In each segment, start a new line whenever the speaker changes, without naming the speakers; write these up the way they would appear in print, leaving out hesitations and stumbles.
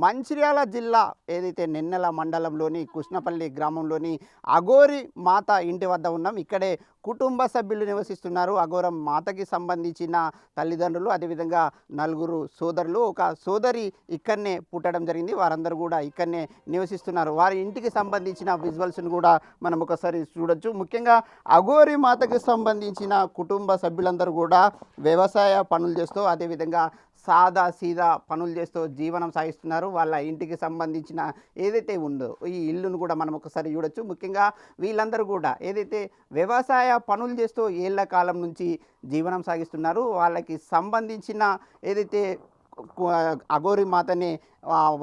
మంచిర్యాల జిల్లా ఏదైతే నెన్నెల మండలంలోని కృష్ణపల్లి గ్రామంలోని అఘోరి మాత ఇంటి వద్ద ఉన్నాం. ఇక్కడే కుటుంబ సభ్యులు నివసిస్తున్నారు. అఘోరం మాతకి సంబంధించిన తల్లిదండ్రులు, అదేవిధంగా నలుగురు సోదరులు, ఒక సోదరి ఇక్కడనే పుట్టడం జరిగింది. వారందరూ కూడా ఇక్కడనే నివసిస్తున్నారు. వారి ఇంటికి సంబంధించిన విజువల్స్ను కూడా మనం ఒకసారి చూడొచ్చు. ముఖ్యంగా అఘోరి మాతకి సంబంధించిన కుటుంబ సభ్యులందరూ కూడా వ్యవసాయ పనులు చేస్తూ, అదేవిధంగా సాదా సీదా పనులు చేస్తూ జీవనం సాగిస్తున్నారు. వాళ్ళ ఇంటికి సంబంధించిన ఏదైతే ఉందో ఈ ఇల్లును కూడా మనం ఒకసారి చూడొచ్చు. ముఖ్యంగా వీళ్ళందరూ కూడా ఏదైతే వ్యవసాయ పనులు చేస్తూ ఏళ్ల కాలం నుంచి జీవనం సాగిస్తున్నారు. వాళ్ళకి సంబంధించిన ఏదైతే అఘోరి మాతని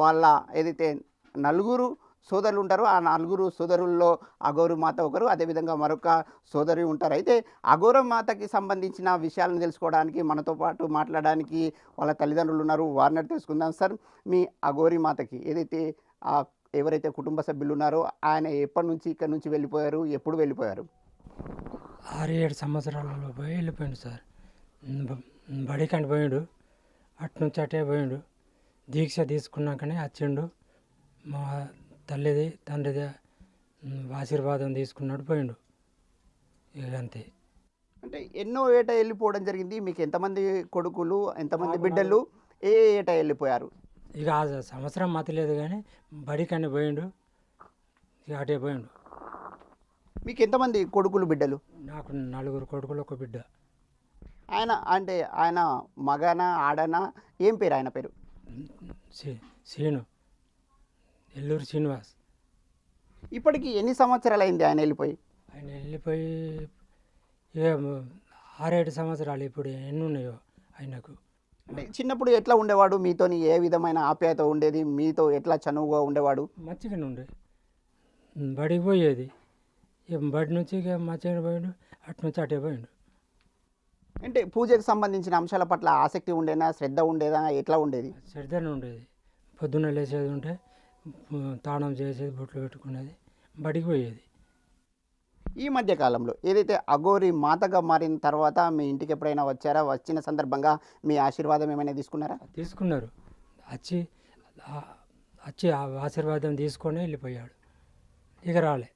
వాళ్ళ ఏదైతే నలుగురు సోదరులు ఉంటారు. ఆ నలుగురు సోదరుల్లో అఘోరి మాత ఒకరు, అదేవిధంగా మరొక సోదరి ఉంటారు. అయితే అఘోరి మాతకి సంబంధించిన విషయాలను తెలుసుకోవడానికి మనతో పాటు మాట్లాడడానికి వాళ్ళ తల్లిదండ్రులు ఉన్నారు. వారిని తెలుసుకుందాం. సార్, మీ అఘోరి మాతకి ఏదైతే ఎవరైతే కుటుంబ సభ్యులు ఉన్నారో ఆయన ఎప్పటి నుంచి ఇక్కడ నుంచి వెళ్ళిపోయారు, ఎప్పుడు వెళ్ళిపోయారు?
6-7 సంవత్సరాలలో పోయి వెళ్ళిపోయిండు సార్. బడికంటి పోయిండు, అట్నుంచి అటే పోయిండు. దీక్ష తీసుకున్నాకనే వచ్చిండు. మా తల్లిది తండ్రిది ఆశీర్వాదం తీసుకున్నాడు, పోయిండు. ఇక అంతే.
అంటే ఎన్నో ఏటా వెళ్ళిపోవడం జరిగింది. మీకు ఎంతమంది కొడుకులు, ఎంతమంది బిడ్డలు, ఏ ఏటా వెళ్ళిపోయారు?
ఇక ఆ సంవత్సరం మతలేదు కానీ బడికని పోయిండు, ఇక అటే పోయిండు.
మీకు ఎంతమంది కొడుకులు, బిడ్డలు?
నాకు 4 కొడుకులు, 1 బిడ్డ.
ఆయన మగనా, ఆడనా? ఏం పేరు ఆయన పేరు?
శ్రీను, ఎల్లూరు శ్రీనివాస్.
ఇప్పటికి ఎన్ని సంవత్సరాలు అయింది ఆయన వెళ్ళిపోయి?
ఆయన వెళ్ళిపోయి ఇక 6-7 సంవత్సరాలు. ఇప్పుడు ఎన్ని ఉన్నాయో ఆయనకు.
అంటే చిన్నప్పుడు ఎట్లా ఉండేవాడు? మీతోని ఏ విధమైన ఆప్యాయత ఉండేది? మీతో ఎట్లా చనువుగా ఉండేవాడు?
మంచిగానే ఉండే. బడికి పోయేది, ఇక బడి నుంచి ఇక మంచిగానే పోయిండు, అటు నుంచి అటే పోయిండు.
అంటే పూజకు సంబంధించిన అంశాల పట్ల ఆసక్తి ఉండేనా, శ్రద్ధ ఉండేదా, ఎట్లా ఉండేది?
శ్రద్ధనే ఉండేది. పొద్దున్న లేచేది ఉంటే తాళం చేసేది, బొట్లు పెట్టుకునేది, బడికి పోయేది.
ఈ మధ్య కాలంలో ఏదైతే అఘోరి మాతగా మారిన తర్వాత మీ ఇంటికి ఎప్పుడైనా వచ్చారా? వచ్చిన సందర్భంగా మీ ఆశీర్వాదం ఏమైనా తీసుకున్నారా?
తీసుకున్నారు. వచ్చి ఆ ఆశీర్వాదం తీసుకొని వెళ్ళిపోయాడు, ఇక రాలే.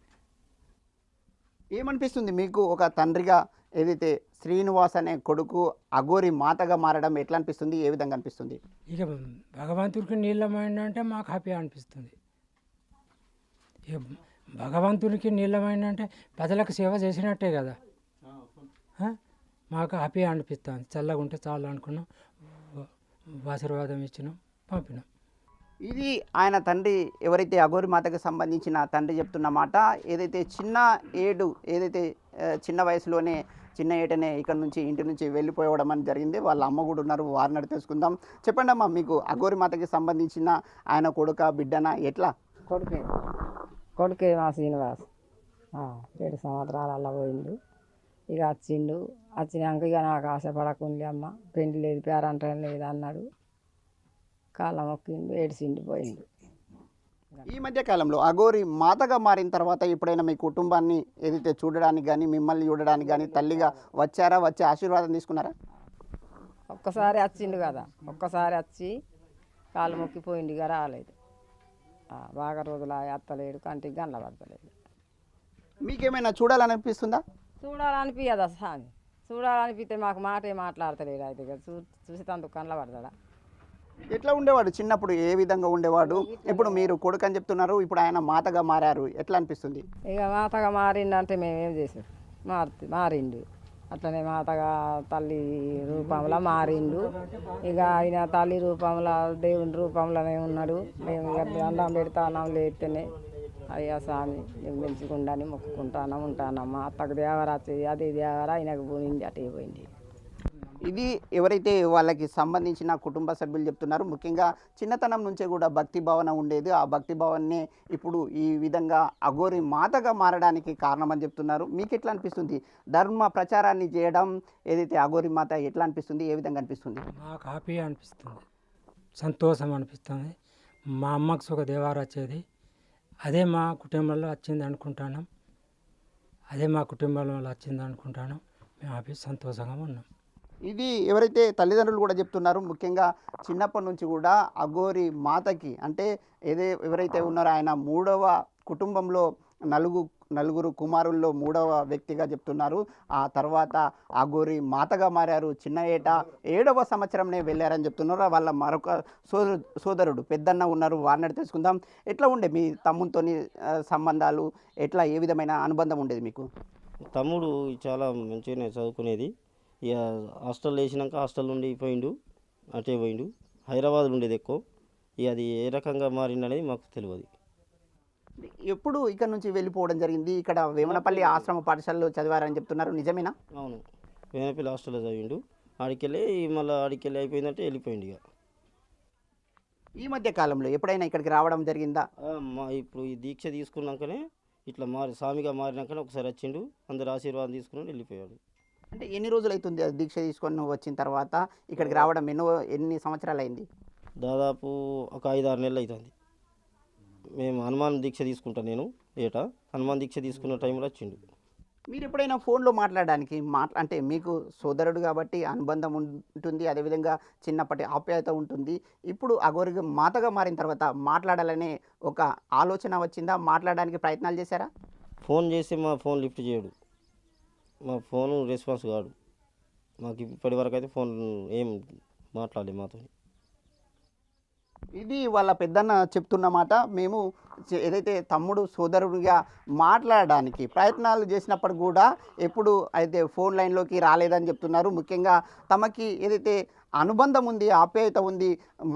ఏమనిపిస్తుంది మీకు ఒక తండ్రిగా? ఏదైతే శ్రీనివాస్ అనే కొడుకు అఘోరి మాతగా మారడం ఎట్లా అనిపిస్తుంది? ఏ విధంగా అనిపిస్తుంది?
ఇక భగవంతుడికి నీళ్ళమైందంటే మాకు హ్యాపీ అనిపిస్తుంది. ఇక భగవంతుడికి నీళ్ళమైందంటే ప్రజలకు సేవ చేసినట్టే కదా, మాకు హ్యాపీ అనిపిస్తుంది. చల్లగా ఉంటే చాలు అనుకున్నాం, ఆశీర్వాదం ఇచ్చినాం, పంపినాం.
ఇది ఆయన తండ్రి, ఎవరైతే అఘోరి మాతకు సంబంధించిన తండ్రి చెప్తున్న మాట. ఏదైతే చిన్న వయసులోనే, చిన్న ఏటనే ఇక్కడ నుంచి ఇంటి నుంచి వెళ్ళిపోవడం అని జరిగింది. వాళ్ళ అమ్మ కూడా ఉన్నారు, వారిని తెలుసుకుందాం. చెప్పండి అమ్మా, మీకు అఘోరి మాతకి సంబంధించిన ఆయన కొడుక, బిడ్డనా, ఎట్లా?
కొడుకే మా శ్రీనివాస్ 7 సంవత్సరాలు అలా పోయిండు. ఇక వచ్చినాక ఇక నాకు ఆశపడకుంది అమ్మ, పెండి లేదు, పేరంటం లేదు అన్నాడు. కాళ్ళ మొక్కిండు, ఏడిసిండు, పోయిండు.
ఈ మధ్య కాలంలో అఘోరి మాతగా మారిన తర్వాత ఎప్పుడైనా మీ కుటుంబాన్ని ఏదైతే చూడడానికి కానీ, మిమ్మల్ని చూడడానికి కానీ తల్లిగా వచ్చారా? వచ్చి ఆశీర్వాదం తీసుకున్నారా?
ఒక్కసారి వచ్చిండు కదా, ఒక్కసారి వచ్చి కాళ్ళు మొక్కిపోయిండు, ఇక రాలేదు. బాగా రోజులు ఎత్తలేడు, కంటికి గండ్ల పడతలేడు.
మీకేమైనా చూడాలనిపిస్తుందా?
చూడాలనిపించదా స్వామి? చూడాలనిపిస్తే మాకు మాటే మాట్లాడతలేడు. అయితే ఇక చూసి తందుకు కండ్ల పడతాడా?
ఎట్లా ఉండేవాడు చిన్నప్పుడు? ఏ విధంగా ఉండేవాడు? ఇప్పుడు మీరు కొడుకు అని చెప్తున్నారు, ఇప్పుడు ఆయన మాతగా మారారు, ఎట్లా అనిపిస్తుంది?
ఇక మాతగా మారిండంటే మేమేం చేసాం? మారిండు అట్లనే మాతగా తల్లి రూపంలో మారిండు. ఇక ఆయన తల్లి రూపంలో, దేవుని రూపంలోనే ఉన్నాడు. మేము ఇక దండం పెడతానం, లేస్తేనే అయ్యా స్వామి మేము మంచిగుండని మొక్కుకుంటాను, ఉంటానమ్మా. అత్తకు దేవర వచ్చేది, అదే దేవర ఆయనకు పోయింది, అటే పోయింది.
ఇది ఎవరైతే వాళ్ళకి సంబంధించిన కుటుంబ సభ్యులు చెప్తున్నారు. ముఖ్యంగా చిన్నతనం నుంచే కూడా భక్తి భావన ఉండేది. ఆ భక్తి భావనే ఇప్పుడు ఈ విధంగా అఘోరి మాతగా మారడానికి కారణమని చెప్తున్నారు. మీకు ఎట్లా అనిపిస్తుంది? ధర్మ ప్రచారాన్ని చేయడం ఏదైతే అఘోరి మాత ఎట్లా అనిపిస్తుంది? ఏ విధంగా అనిపిస్తుంది?
మాకు హ్యాపీ అనిపిస్తుంది, సంతోషం అనిపిస్తుంది. మా అమ్మకు సుఖ దేవారు వచ్చేది, అదే మా కుటుంబంలో వచ్చింది అనుకుంటాను. మేము హ్యాపీ సంతోషంగా ఉన్నాం.
ఇది ఎవరైతే తల్లిదండ్రులు కూడా చెప్తున్నారు, ముఖ్యంగా చిన్నప్పటి నుంచి కూడా అఘోరి మాతకి అంటే ఎవరైతే ఉన్నారో ఆయన మూడవ కుటుంబంలో నలుగురు కుమారుల్లో మూడవ వ్యక్తిగా చెప్తున్నారు. ఆ తర్వాత అఘోరి మాతగా మారారు. చిన్న ఏట 7వ సంవత్సరంనే వెళ్ళారని చెప్తున్నారు. వాళ్ళ మరొక సోదరుడు పెద్దన్న ఉన్నారు, వారిని తెలుసుకుందాం. ఎట్లా ఉండే మీ తమ్మునితోని సంబంధాలు, ఎట్లా ఏ విధమైన అనుబంధం ఉండేది మీకు?
తమ్ముడు చాలా మంచిగానే చదువుకునేది. ఇక హాస్టల్ వేసినాక హాస్టల్ నుండి పోయిండు, అటే పోయిండు. హైదరాబాద్లో ఉండేది ఎక్కువ. ఇక అది ఏ రకంగా మారిందనేది మాకు తెలియదు.
ఎప్పుడు ఇక్కడ నుంచి వెళ్ళిపోవడం జరిగింది? ఇక్కడ వేమనపల్లి ఆశ్రమ పాఠశాలలో చదివారని చెప్తున్నారు, నిజమేనా?
అవును, వేనపల్లి హాస్టల్లో చదివిండు. ఆడికెళ్ళి మళ్ళీ ఆడికెళ్ళి అయిపోయిందంటే వెళ్ళిపోయిండు. ఇక
ఈ మధ్య కాలంలో ఎప్పుడైనా ఇక్కడికి రావడం జరిగిందా?
ఇప్పుడు ఈ దీక్ష తీసుకున్నాకనే ఇట్లా స్వామిగా మారినాకనే ఒకసారి వచ్చిండు, అందరు ఆశీర్వాదం తీసుకుని వెళ్ళిపోయాడు.
అంటే ఎన్ని రోజులు అవుతుంది ఆ దీక్ష తీసుకొని వచ్చిన తర్వాత ఇక్కడికి రావడం? ఎన్ని సంవత్సరాలు అయింది?
దాదాపు ఒక 5-6 నెలలు అవుతుంది. మేము హనుమాన్ దీక్ష తీసుకుంటాను నేను ఏటా. హనుమాన్ దీక్ష తీసుకున్న టైంలో వచ్చిండు.
మీరు ఎప్పుడైనా ఫోన్లో మాట్లాడడానికి అంటే మీకు సోదరుడు కాబట్టి అనుబంధం ఉంటుంది, అదేవిధంగా చిన్నప్పటి ఆప్యాయత ఉంటుంది. ఇప్పుడు అఘోరి మాతగా మారిన తర్వాత మాట్లాడాలనే ఒక ఆలోచన వచ్చిందా? మాట్లాడడానికి ప్రయత్నాలు చేశారా?
ఫోన్ చేస్తే మా ఫోన్ లిఫ్ట్ చేయడు, మా ఫోను రెస్పాన్స్ కాడు. మాకు ఇప్పటి వరకు అయితే ఫోన్ ఏం మాట్లాడలేదు మాతో.
ఇది వాళ్ళ పెద్దన్న చెప్తున్నమాట. మేము ఏదైతే తమ్ముడు సోదరుడిగా మాట్లాడడానికి ప్రయత్నాలు చేసినప్పుడు కూడా ఎప్పుడు అయితే ఫోన్ లైన్లోకి రాలేదని చెప్తున్నారు. ముఖ్యంగా తమకి ఏదైతే అనుబంధం ఉంది, ఆప్యాయత ఉంది,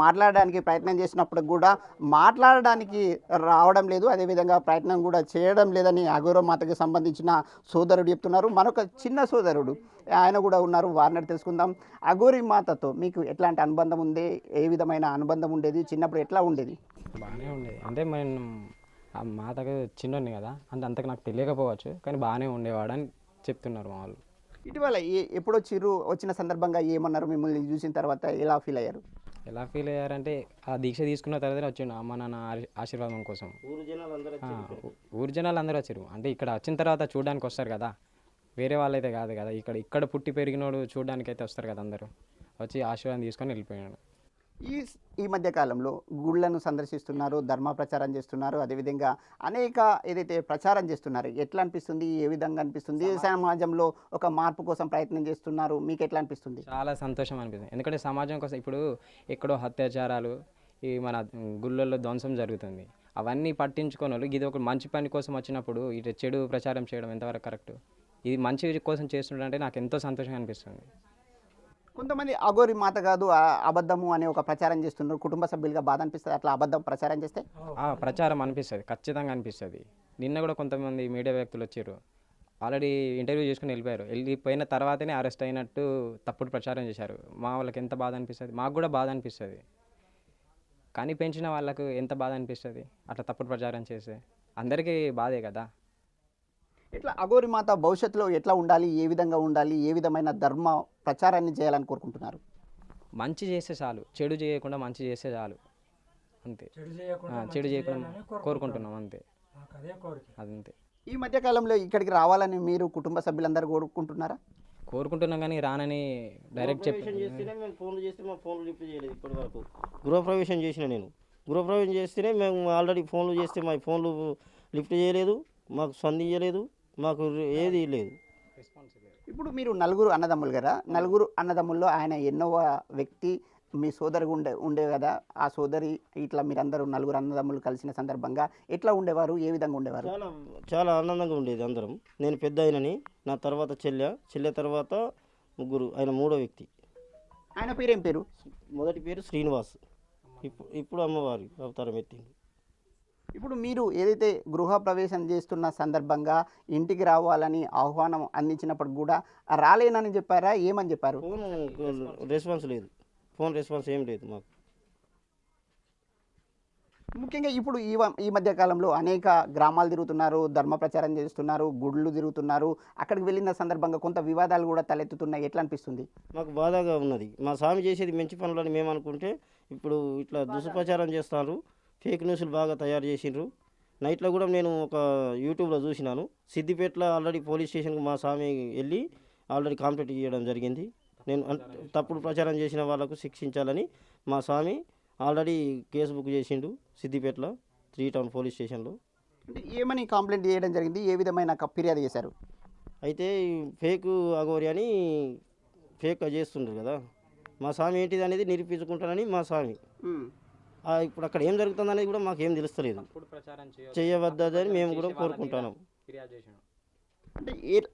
మాట్లాడడానికి ప్రయత్నం చేసినప్పుడు కూడా మాట్లాడడానికి రావడం లేదు, అదేవిధంగా ప్రయత్నం కూడా చేయడం లేదని అఘోర మాతకి సంబంధించిన సోదరుడు చెప్తున్నారు. మరొక చిన్న సోదరుడు ఆయన కూడా ఉన్నారు, వారిని తెలుసుకుందాం. అఘోరి మాతతో మీకు ఎట్లాంటి అనుబంధం ఉంది? ఏ విధమైన అనుబంధం ఉండేది? చిన్నప్పుడు ఎట్లా ఉండేది?
బాగానే ఉండేది. అంటే నేను ఆ మాతకు చిన్నోడిని కదా, అంతకు నాకు తెలియకపోవచ్చు, కానీ బాగానే ఉండేవాడు అని చెప్తున్నారు మా వాళ్ళు.
ఇటీవల ఎప్పుడు వచ్చిన సందర్భంగా ఏమన్నారు? మిమ్మల్ని చూసిన తర్వాత ఎలా ఫీల్ అయ్యారు?
ఎలా ఫీల్ అయ్యారంటే ఆ దీక్ష తీసుకున్న తర్వాతనే వచ్చిండు అమ్మ నాన్న ఆశీర్వాదం కోసం. ఊరి జనాలు అందరూ వచ్చారు. అంటే ఇక్కడ వచ్చిన తర్వాత చూడడానికి వస్తారు కదా, వేరే వాళ్ళైతే కాదు కదా. ఇక్కడ పుట్టి పెరిగినోడు చూడడానికి అయితే వస్తారు కదా, అందరూ వచ్చి ఆశీర్వాదం తీసుకొని వెళ్ళిపోయాడు.
ఈ మధ్య కాలంలో గుళ్ళను సందర్శిస్తున్నారు, ధర్మ ప్రచారం చేస్తున్నారు, అదేవిధంగా అనేక ఏదైతే ప్రచారం చేస్తున్నారు, ఎట్లా అనిపిస్తుంది? ఏ విధంగా అనిపిస్తుంది? సమాజంలో ఒక మార్పు కోసం ప్రయత్నం చేస్తున్నారు, మీకు ఎట్లా అనిపిస్తుంది?
చాలా సంతోషం అనిపిస్తుంది. ఎందుకంటే సమాజం కోసం ఇప్పుడు ఎక్కడో అత్యాచారాలు, ఈ మన గుళ్ళల్లో ధ్వంసం జరుగుతుంది, అవన్నీ పట్టించుకోని వాళ్ళు ఇది ఒక మంచి పని కోసం వచ్చినప్పుడు ఇటు చెడు ప్రచారం చేయడం ఎంతవరకు కరెక్ట్? ఇది మంచి కోసం చేస్తుంటే నాకు ఎంతో సంతోషంగా అనిపిస్తుంది.
కొంతమంది అఘోరి మాత కాదు అబద్ధము అనే ఒక ప్రచారం చేస్తున్నారు, కుటుంబ సభ్యులుగా బాధ అనిపిస్తుంది అట్లా అబద్ధం ప్రచారం చేస్తే?
ప్రచారం అనిపిస్తుంది, ఖచ్చితంగా అనిపిస్తుంది. నిన్న కూడా కొంతమంది మీడియా వ్యక్తులు వచ్చారు, ఆల్రెడీ ఇంటర్వ్యూ చేసుకుని వెళ్ళిపోయిన తర్వాతనే అరెస్ట్ అయినట్టు తప్పుడు ప్రచారం చేశారు. మా వాళ్ళకి ఎంత బాధ అనిపిస్తుంది, మాకు కూడా బాధ అనిపిస్తుంది. కానీ పెంచిన వాళ్ళకు ఎంత బాధ అనిపిస్తుంది అట్లా తప్పుడు ప్రచారం చేస్తే? అందరికీ బాధే కదా.
ఇట్లా అఘోరి మాత భవిష్యత్తులో ఎట్లా ఉండాలి, ఏ విధంగా ఉండాలి, ఏ విధమైన ధర్మ ప్రచారాన్ని చేయాలని కోరుకుంటున్నారు?
మంచి చేస్తే చాలు, చెడు చేయకుండా మంచి చేస్తే చాలు, అంతే. చెడు చేయకుండా కోరుకుంటున్నాం, అంతే. అదంతే.
ఈ మధ్యకాలంలో ఇక్కడికి రావాలని మీరు కుటుంబ సభ్యులందరూ కోరుకుంటున్నారా?
కోరుకుంటున్నాం, కానీ రానని డైరెక్ట్
చేస్తేనే మేము ఫోన్లు చేస్తే మా ఫోన్లు లిఫ్ట్ చేయలేదు ఇప్పటి వరకు. గృహప్రవేశం చేసిన నేను, గృహప్రవేశం చేస్తేనే మేము ఆల్రెడీ ఫోన్లు చేస్తే మా ఫోన్లు లిఫ్ట్ చేయలేదు, మాకు స్పందించలేదు, మాకు ఏది లేదు.
ఇప్పుడు మీరు నలుగురు అన్నదమ్ములు కదా, నలుగురు అన్నదమ్ముల్లో ఆయన ఎన్నోవ వ్యక్తి మీ సోదరి ఉండే కదా, ఆ సోదరి ఇట్లా మీరందరూ నలుగురు అన్నదమ్ములు కలిసిన సందర్భంగా ఎట్లా ఉండేవారు, ఏ విధంగా ఉండేవారు?
చాలా ఆనందంగా ఉండేది అందరం. నేను పెద్ద అయినని, నా తర్వాత చెల్లె తర్వాత ముగ్గురు, ఆయన మూడో వ్యక్తి.
ఆయన పేరు ఏం పేరు?
మొదటి పేరు శ్రీనివాస్, ఇప్పుడు అమ్మవారి అవతారం ఎత్తింది.
ఇప్పుడు మీరు ఏదైతే గృహప్రవేశం చేస్తున్న సందర్భంగా ఇంటికి రావాలని ఆహ్వానం అందించినప్పుడు కూడా రాలేనని చెప్పారా, ఏమని చెప్పారు?
ఫోన్ రెస్పాన్స్ లేదు, ఫోన్ రెస్పాన్స్ ఏం లేదు మాకు.
ముఖ్యంగా ఇప్పుడు ఈ మధ్య కాలంలో అనేక గ్రామాలు తిరుగుతున్నారు, ధర్మ ప్రచారం చేస్తున్నారు, గుళ్ళు తిరుగుతున్నారు, అక్కడికి వెళ్ళిన సందర్భంగా కొంత వివాదాలు కూడా తలెత్తుతున్నాయి, ఎట్లా అనిపిస్తుంది?
మాకు బాధగా ఉన్నది. మా స్వామి చేసేది మంచి పనులని మేము అనుకుంటే ఇప్పుడు ఇట్లా దుష్ప్రచారం చేస్తారు, ఫేక్ న్యూస్లు బాగా తయారు చేసిండ్రు. నైట్లో కూడా నేను ఒక యూట్యూబ్లో చూసినాను, సిద్దిపేటలో ఆల్రెడీ పోలీస్ స్టేషన్కి మా స్వామి వెళ్ళి ఆల్రెడీ కంప్లైంట్ ఇవ్వడం జరిగింది. నేను తప్పుడు ప్రచారం చేసిన వాళ్ళకు శిక్షించాలని మా స్వామి ఆల్రెడీ కేసు బుక్ చేసిండు సిద్దిపేటలో 3 టౌన్ పోలీస్ స్టేషన్లో.
అంటే ఏమని కంప్లైంట్ చేయడం జరిగింది, ఏ విధమైన ఫిర్యాదు చేశారు?
అయితే ఈ ఫేక్ అఘోరి అని ఫేక్ చేస్తుండ్రు కదా, మా స్వామి ఏంటిది అనేది నిరూపించుకుంటానని మా స్వామి. ఇప్పుడు అక్కడ ఏం జరుగుతుంది అనేది కూడా మాకేం తెలుస్తలేదు.
తప్పుడు ప్రచారం
చేయవద్దని మేము కూడా కోరుకుంటున్నాం.
ఫిర్యాదు చేసాం.
అంటే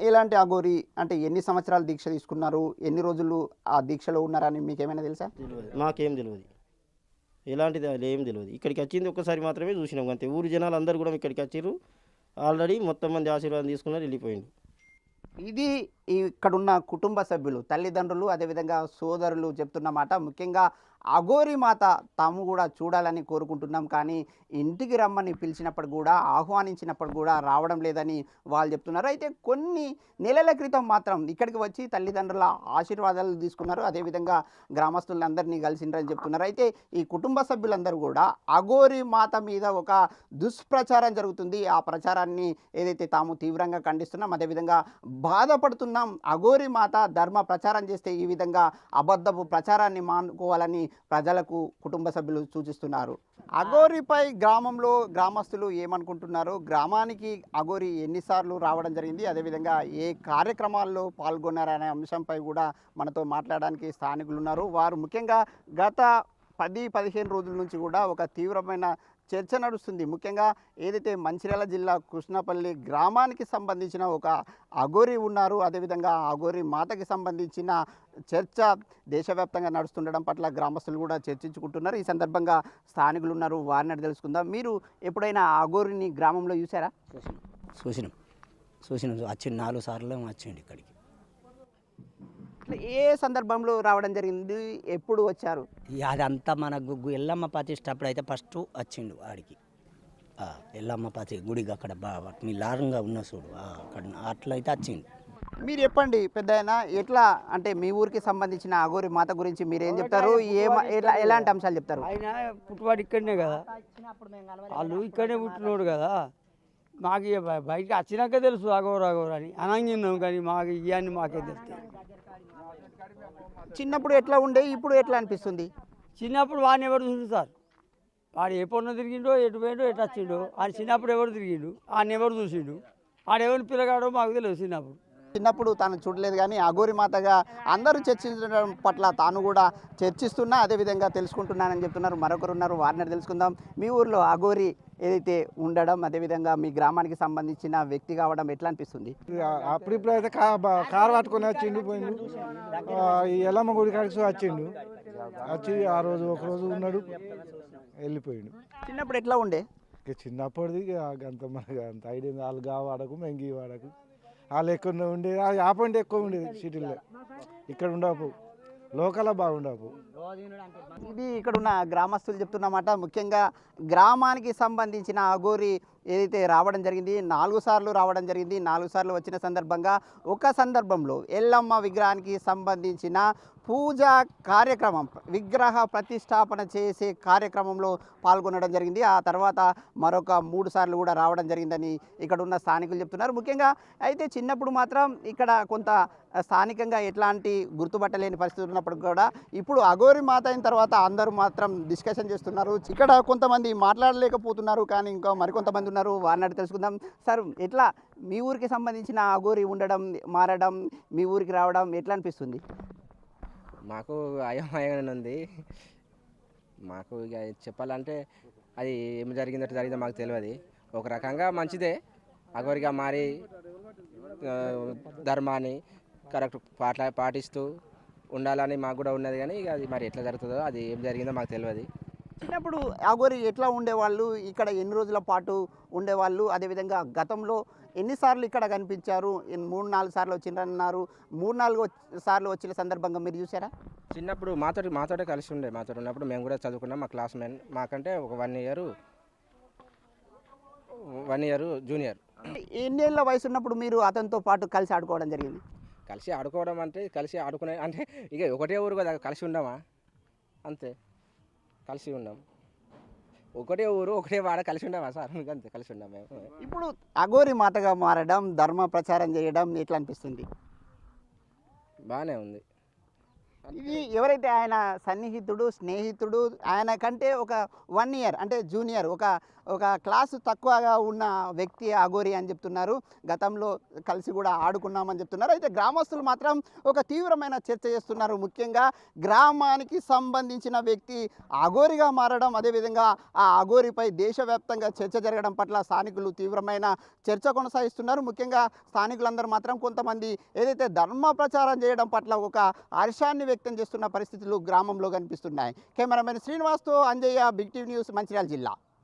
ఎలాంటి అఘోరి, అంటే ఎన్ని సంవత్సరాలు దీక్ష తీసుకున్నారు, ఎన్ని రోజులు ఆ దీక్షలో ఉన్నారని మీకు ఏమైనా తెలుసా?
మాకేం తెలియదు, ఎలాంటిది అది ఏం తెలియదు. ఇక్కడికి వచ్చింది ఒక్కసారి మాత్రమే చూసినాం అంతే. ఊరు జనాలు అందరూ కూడా ఇక్కడికి వచ్చారు, ఆల్రెడీ మొత్తం మంది ఆశీర్వాదం తీసుకున్నారు, వెళ్ళిపోయింది.
ఇది ఇక్కడున్న కుటుంబ సభ్యులు, తల్లిదండ్రులు, అదేవిధంగా సోదరులు చెప్తున్న మాట. ముఖ్యంగా అఘోరి మాత తాము కూడా చూడాలని కోరుకుంటున్నాం, కానీ ఇంటికి రమ్మని పిలిచినప్పుడు కూడా, ఆహ్వానించినప్పుడు కూడా రావడం లేదని వాళ్ళు చెప్తున్నారు. అయితే కొన్ని నెలల క్రితం మాత్రం ఇక్కడికి వచ్చి తల్లిదండ్రుల ఆశీర్వాదాలు తీసుకున్నారు, అదేవిధంగా గ్రామస్తులందరినీ కలిసిండ్రని చెప్తున్నారు. అయితే ఈ కుటుంబ సభ్యులందరూ కూడా అఘోరి మాత మీద ఒక దుష్ప్రచారం జరుగుతుంది, ఆ ప్రచారాన్ని ఏదైతే తాము తీవ్రంగా ఖండిస్తున్నాం, అదేవిధంగా బాధపడుతున్నాం. అఘోరి మాత ధర్మ ప్రచారం చేస్తే ఈ విధంగా అబద్ధపు ప్రచారాన్ని మానుకోవాలని ప్రజలకు కుటుంబ సభ్యులు సూచిస్తున్నారు. అఘోరిపై గ్రామంలో గ్రామస్తులు ఏమనుకుంటున్నారు, గ్రామానికి అఘోరి ఎన్నిసార్లు రావడం జరిగింది, అదేవిధంగా ఏ కార్యక్రమాల్లో పాల్గొన్నారనే అంశంపై కూడా మనతో మాట్లాడడానికి స్థానికులు ఉన్నారు. వారు ముఖ్యంగా గత 10-15 రోజుల నుంచి కూడా ఒక తీవ్రమైన చర్చ నడుస్తుంది. ముఖ్యంగా ఏదైతే మంచిర్యాల జిల్లా కృష్ణపల్లి గ్రామానికి సంబంధించిన ఒక అఘోరి ఉన్నారు, అదేవిధంగా అఘోరి మాతకి సంబంధించిన చర్చ దేశవ్యాప్తంగా నడుస్తుండడం పట్ల గ్రామస్తులు కూడా చర్చించుకుంటున్నారు. ఈ సందర్భంగా స్థానికులు ఉన్నారు, వారిని అడిగి తెలుసుకుందాం. మీరు ఎప్పుడైనా అఘోరిని గ్రామంలో చూసారా?
చూసినాం వచ్చి 4 సార్లు వచ్చిండు ఇక్కడికి.
ఏ సందర్భంలో రావడం జరిగింది, ఎప్పుడు వచ్చారు?
అదంతా మన ఎల్లమ్మ ప్రతిష్ట అప్పుడైతే ఫస్ట్ వచ్చిండు ఆడికి. ఎల్లమ్మ ప్రతి గుడికి అక్కడ మీ లారంగా ఉన్న చూడు అక్కడ అట్లయితే వచ్చిండు.
మీరు చెప్పండి పెద్దయినా, ఎట్లా అంటే మీ ఊరికి సంబంధించిన అఘోరి మాత గురించి మీరు ఏం చెప్తారు, ఎలాంటి అంశాలు చెప్తారు?
ఆయన పుట్టుబాటు ఇక్కడనే కదా, వాళ్ళు ఇక్కడనే పుట్టినోడు కదా. మాకు బయటికి వచ్చినాక తెలుసు అఘోర అని అనంగిన్నాం, కానీ మాకు ఇవన్నీ మాకే తెలుస్తాయి.
చిన్నప్పుడు ఎట్లా ఉండే, ఇప్పుడు ఎట్లా అనిపిస్తుంది?
చిన్నప్పుడు వాడిని ఎవరు చూస్తారు, వాడు ఏ పొన్న తిరిగిండో, ఎటు పోయిండో, ఎటు వచ్చిండో. ఆయన చిన్నప్పుడు ఎవరు తిరిగిండు, ఆయన ఎవరు చూసిండు, ఆడెవరిని పిల్లగాడో మాకు తెలియదు.
చిన్నప్పుడు తాను చూడలేదు, కానీ అఘోరి మాతగా అందరూ చర్చించడం పట్ల తాను కూడా చర్చిస్తున్నా, అదేవిధంగా తెలుసుకుంటున్నానని చెప్తున్నారు. మరొకరు ఉన్నారు, వారిని తెలుసుకుందాం. మీ ఊర్లో అఘోరి ఏదైతే ఉండడం, అదేవిధంగా మీ గ్రామానికి సంబంధించిన వ్యక్తి కావడం ఎట్లా అనిపిస్తుంది?
అప్పుడు అయితే కారు పట్టుకొని వచ్చిండు, పోయిండు. ఈ ఎల్లమ్మ గుడి కాడికి వచ్చిండు, వచ్చి ఆ రోజు ఒకరోజు ఉన్నాడు, వెళ్ళిపోయిండు.
చిన్నప్పుడు ఎట్లా ఉండే?
చిన్నప్పటిది అంత మనకు అంత ఐడియా, వాళ్ళు వాడకు మెంగి వాడకు, వాళ్ళు ఎక్కువ ఉండేది, ఆపండి ఎక్కువ ఉండేది సిటీలో. ఇక్కడ ఉండవు, లోకల్ బాగుండవు.
ఇది ఇక్కడ ఉన్న గ్రామస్తులు చెప్తున్నమాట. ముఖ్యంగా గ్రామానికి సంబంధించిన అఘోరి ఏదైతే రావడం జరిగింది, 4 సార్లు రావడం జరిగింది. 4 సార్లు వచ్చిన సందర్భంగా ఒక సందర్భంలో ఎల్లమ్మ విగ్రహానికి సంబంధించిన పూజా కార్యక్రమం, విగ్రహ ప్రతిష్టాపన చేసే కార్యక్రమంలో పాల్గొనడం జరిగింది. ఆ తర్వాత మరొక 3 సార్లు కూడా రావడం జరిగిందని ఇక్కడ ఉన్న స్థానికులు చెప్తున్నారు. ముఖ్యంగా అయితే చిన్నప్పుడు మాత్రం ఇక్కడ కొంత స్థానికంగా ఎట్లాంటి గుర్తుపట్టలేని పరిస్థితి ఉన్నప్పుడు కూడా ఇప్పుడు అఘోరి మాత అయిన తర్వాత అందరూ మాత్రం డిస్కషన్ చేస్తున్నారు. ఇక్కడ కొంతమంది మాట్లాడలేకపోతున్నారు, కానీ ఇంకా మరికొంతమంది ఉన్నారు, వారిని తెలుసుకుందాం. సార్, ఎట్లా మీ ఊరికి సంబంధించిన అఘోరి ఉండడం, మారడం, మీ ఊరికి రావడం ఎట్లా అనిపిస్తుంది?
మాకు అయోమయంగానే ఉంది. మాకు ఇక చెప్పాలంటే అది ఏం జరిగిందో మాకు తెలియదు. ఒక రకంగా మంచిదే, అఘోరిగా మారి ధర్మాన్ని కరెక్ట్ పాటిస్తూ ఉండాలని మాకు కూడా ఉన్నది. కానీ ఇక అది మరి ఎట్లా జరుగుతుందో, అది ఏం జరిగిందో మాకు తెలియదు.
చిన్నప్పుడు అఘోరి ఎట్లా ఉండేవాళ్ళు, ఇక్కడ ఎన్ని రోజుల పాటు ఉండేవాళ్ళు, అదేవిధంగా గతంలో ఎన్నిసార్లు ఇక్కడ కనిపించారు? 3-4 సార్లు వచ్చిండ్రన్నారు. 3-4 సార్లు వచ్చిన సందర్భంగా మీరు చూసారా?
చిన్నప్పుడు మాతోటే కలిసి ఉండే, మాతో ఉన్నప్పుడు మేము కూడా చదువుకున్నాం. మా క్లాస్ మెన్ మాకంటే ఒక 1 ఇయర్ జూనియర్.
ఎన్నేళ్ళ వయసు ఉన్నప్పుడు మీరు అతనితో పాటు కలిసి ఆడుకోవడం జరిగింది?
కలిసి ఆడుకోవడం అంటే కలిసి ఆడుకునే అంటే ఇక ఒకటే ఊరు కదా, కలిసి ఉండమా, అంతే కలిసి ఉన్నాం. ఒకటే ఊరు ఒకటే వాడ, కలిసి ఉండమా సార్? అంతే కలిసి ఉన్నాం మేము.
ఇప్పుడు అఘోరి మాతగా మారడం, ధర్మ ప్రచారం చేయడం ఎట్లా అనిపిస్తుంది?
బాగానే ఉంది.
ఇది ఎవరైతే ఆయన సన్నిహితుడు స్నేహితుడు ఆయన కంటే ఒక 1 ఇయర్ అంటే జూనియర్ ఒక క్లాసు తక్కువగా ఉన్న వ్యక్తి అఘోరి అని చెప్తున్నారు. గతంలో కలిసి కూడా ఆడుకున్నామని చెప్తున్నారు. అయితే గ్రామస్తులు మాత్రం ఒక తీవ్రమైన చర్చ చేస్తున్నారు. ముఖ్యంగా గ్రామానికి సంబంధించిన వ్యక్తి అఘోరిగా మారడం, అదేవిధంగా ఆ అఘోరిపై దేశవ్యాప్తంగా చర్చ జరగడం పట్ల స్థానికులు తీవ్రమైన చర్చ కొనసాగిస్తున్నారు. ముఖ్యంగా స్థానికులందరూ మాత్రం కొంతమంది ఏదైతే ధర్మ ప్రచారం చేయడం పట్ల ఒక హర్షాన్ని వ్యక్తం చేస్తున్న పరిస్థితులు గ్రామంలో కనిపిస్తున్నాయి. కెమెరామెన్ శ్రీనివాస్తో Anjaiah, big TV news, Mancherial జిల్లా.